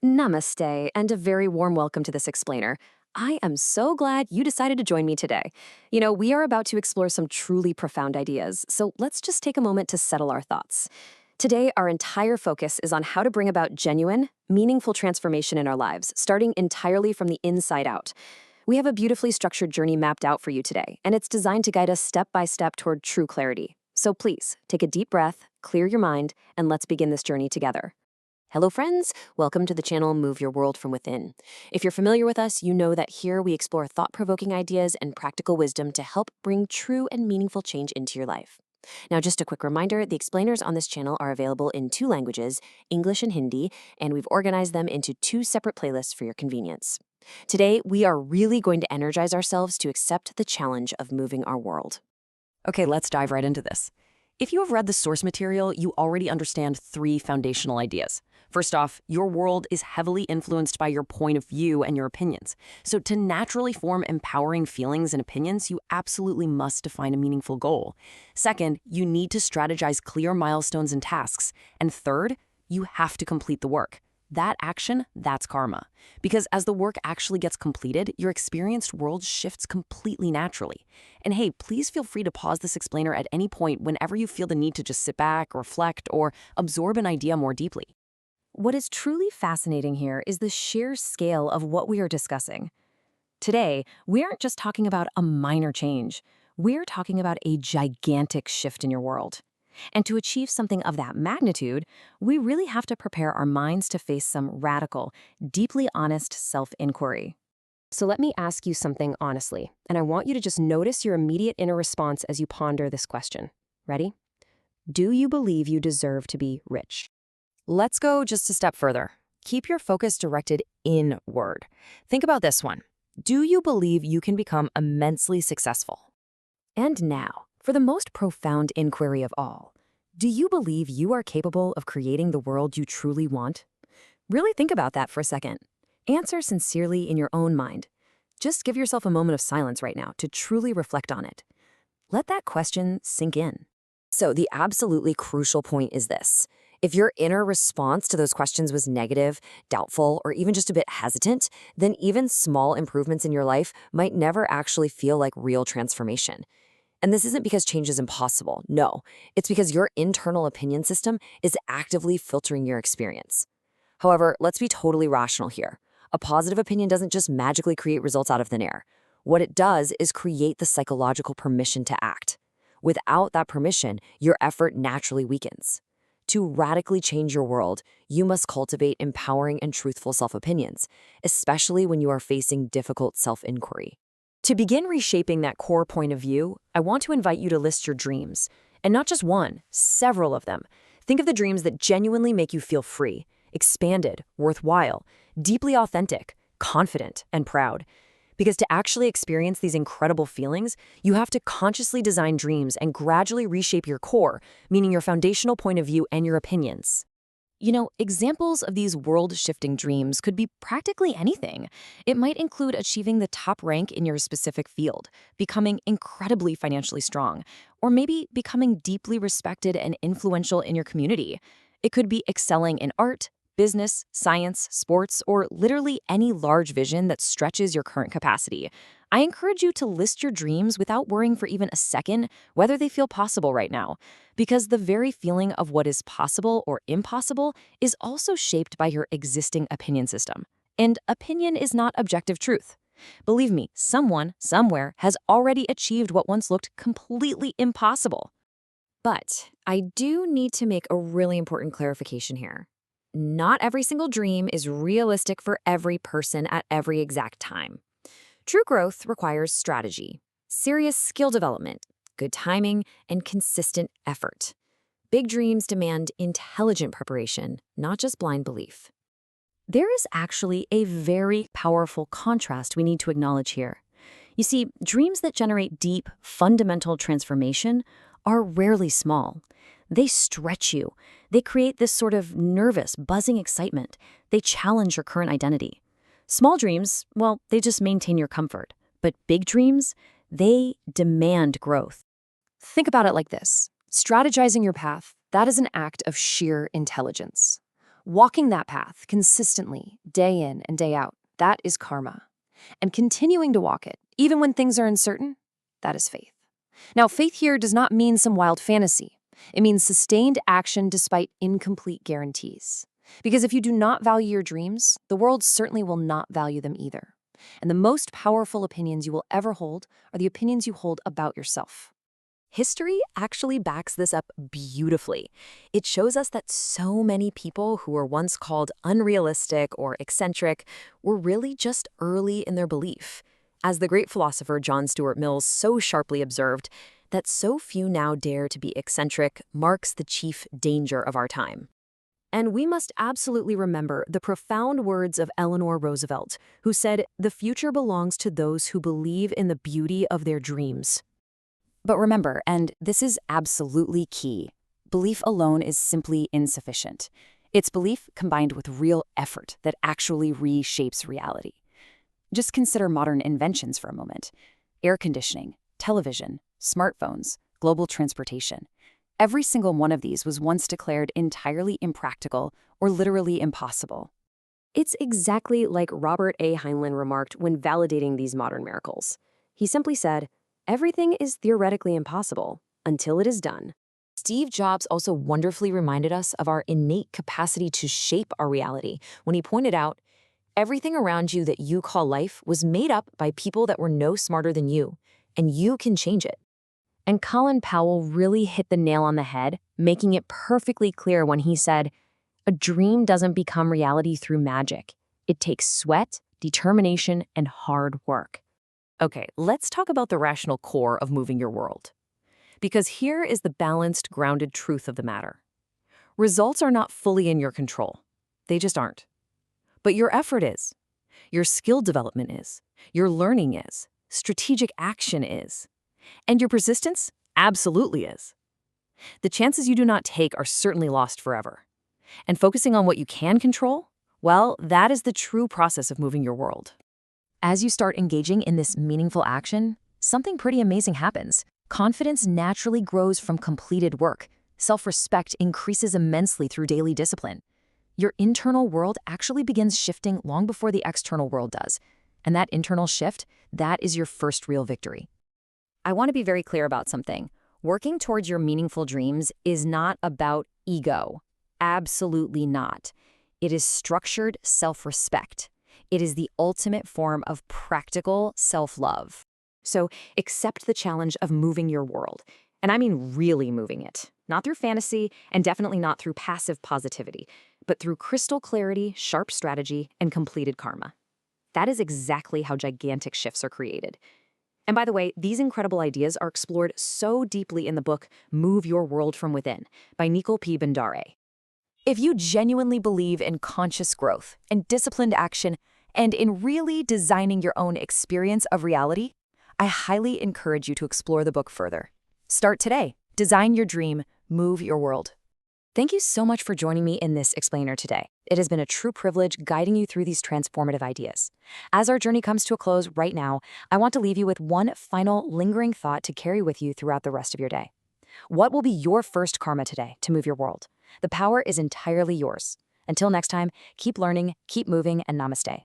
Namaste, and a very warm welcome to this explainer. I am so glad you decided to join me today. We are about to explore some truly profound ideas, so let's just take a moment to settle our thoughts. Today, our entire focus is on how to bring about genuine, meaningful transformation in our lives, starting entirely from the inside out. We have a beautifully structured journey mapped out for you today, and it's designed to guide us step by step toward true clarity. So please, take a deep breath, clear your mind, and let's begin this journey together. Hello friends, welcome to the channel Move Your World from Within. If you're familiar with us, you know that here we explore thought-provoking ideas and practical wisdom to help bring true and meaningful change into your life. Now, just a quick reminder, the explainers on this channel are available in two languages, English and Hindi, and we've organized them into two separate playlists for your convenience. Today, we are really going to energize ourselves to accept the challenge of moving our world. Okay, let's dive right into this. If you have read the source material, you already understand three foundational ideas. First off, your world is heavily influenced by your point of view and your opinions. So to naturally form empowering feelings and opinions, you absolutely must define a meaningful goal. Second, you need to strategize clear milestones and tasks. And third, you have to complete the work. That action, that's karma. Because as the work actually gets completed, your experienced world shifts completely naturally. And hey, please feel free to pause this explainer at any point whenever you feel the need to just sit back, reflect, or absorb an idea more deeply. What is truly fascinating here is the sheer scale of what we are discussing. Today, we aren't just talking about a minor change. We're talking about a gigantic shift in your world. And to achieve something of that magnitude, we really have to prepare our minds to face some radical, deeply honest self-inquiry. So let me ask you something honestly, and I want you to just notice your immediate inner response as you ponder this question. Ready? Do you believe you deserve to be rich? Let's go just a step further. Keep your focus directed inward. Think about this one. Do you believe you can become immensely successful? And now, for the most profound inquiry of all, do you believe you are capable of creating the world you truly want? Really think about that for a second. Answer sincerely in your own mind. Just give yourself a moment of silence right now to truly reflect on it. Let that question sink in. So the absolutely crucial point is this. If your inner response to those questions was negative, doubtful, or even just a bit hesitant, then even small improvements in your life might never actually feel like real transformation. And this isn't because change is impossible. No, it's because your internal opinion system is actively filtering your experience. However, let's be totally rational here. A positive opinion doesn't just magically create results out of thin air. What it does is create the psychological permission to act. Without that permission, your effort naturally weakens. To radically change your world, you must cultivate empowering and truthful self-opinions, especially when you are facing difficult self-inquiry. To begin reshaping that core point of view, I want to invite you to list your dreams. And not just one, several of them. Think of the dreams that genuinely make you feel free, expanded, worthwhile, deeply authentic, confident, and proud. Because to actually experience these incredible feelings, you have to consciously design dreams and gradually reshape your core, meaning your foundational point of view and your opinions. Examples of these world-shifting dreams could be practically anything. It might include achieving the top rank in your specific field, becoming incredibly financially strong, or maybe becoming deeply respected and influential in your community. It could be excelling in art, business, science, sports, or literally any large vision that stretches your current capacity. I encourage you to list your dreams without worrying for even a second whether they feel possible right now, because the very feeling of what is possible or impossible is also shaped by your existing opinion system. And opinion is not objective truth. Believe me, someone, somewhere, has already achieved what once looked completely impossible. But I do need to make a really important clarification here. Not every single dream is realistic for every person at every exact time. True growth requires strategy, serious skill development, good timing, and consistent effort. Big dreams demand intelligent preparation, not just blind belief. There is actually a very powerful contrast we need to acknowledge here. You see, dreams that generate deep, fundamental transformation are rarely small. They stretch you. They create this sort of nervous, buzzing excitement. They challenge your current identity. Small dreams, well, they just maintain your comfort. But big dreams, they demand growth. Think about it like this. Strategizing your path, that is an act of sheer intelligence. Walking that path consistently, day in and day out, that is karma. And continuing to walk it, even when things are uncertain, that is faith. Now, faith here does not mean some wild fantasy. It means sustained action despite incomplete guarantees. Because if you do not value your dreams, the world certainly will not value them either. And the most powerful opinions you will ever hold are the opinions you hold about yourself. History actually backs this up beautifully. It shows us that so many people who were once called unrealistic or eccentric were really just early in their belief. As the great philosopher John Stuart Mill so sharply observed, that so few now dare to be eccentric marks the chief danger of our time. And we must absolutely remember the profound words of Eleanor Roosevelt, who said, "The future belongs to those who believe in the beauty of their dreams." But remember, and this is absolutely key, belief alone is simply insufficient. It's belief combined with real effort that actually reshapes reality. Just consider modern inventions for a moment. Air conditioning, television, smartphones, global transportation. Every single one of these was once declared entirely impractical or literally impossible. It's exactly like Robert A. Heinlein remarked when validating these modern miracles. He simply said, "Everything is theoretically impossible until it is done." Steve Jobs also wonderfully reminded us of our innate capacity to shape our reality when he pointed out, "Everything around you that you call life was made up by people that were no smarter than you, and you can change it." And Colin Powell really hit the nail on the head, making it perfectly clear when he said, "A dream doesn't become reality through magic. It takes sweat, determination, and hard work." Okay, let's talk about the rational core of moving your world. Because here is the balanced, grounded truth of the matter. Results are not fully in your control. They just aren't. But your effort is. Your skill development is. Your learning is. Strategic action is. And your persistence absolutely is. The chances you do not take are certainly lost forever. And focusing on what you can control, well, that is the true process of moving your world. As you start engaging in this meaningful action, something pretty amazing happens. Confidence naturally grows from completed work. Self-respect increases immensely through daily discipline. Your internal world actually begins shifting long before the external world does. And that internal shift, that is your first real victory. I want to be very clear about something. Working towards your meaningful dreams is not about ego. Absolutely not. It is structured self-respect. It is the ultimate form of practical self-love. So accept the challenge of moving your world. And I mean really moving it. Not through fantasy, and definitely not through passive positivity, but through crystal clarity, sharp strategy, and completed karma. That is exactly how gigantic shifts are created. And by the way, these incredible ideas are explored so deeply in the book Move Your World from Within by Nicole P. Bendare. If you genuinely believe in conscious growth and disciplined action and in really designing your own experience of reality, I highly encourage you to explore the book further. Start today. Design your dream. Move your world. Thank you so much for joining me in this explainer today. It has been a true privilege guiding you through these transformative ideas. As our journey comes to a close right now, I want to leave you with one final lingering thought to carry with you throughout the rest of your day. What will be your first karma today to move your world? The power is entirely yours. Until next time, keep learning, keep moving, and namaste.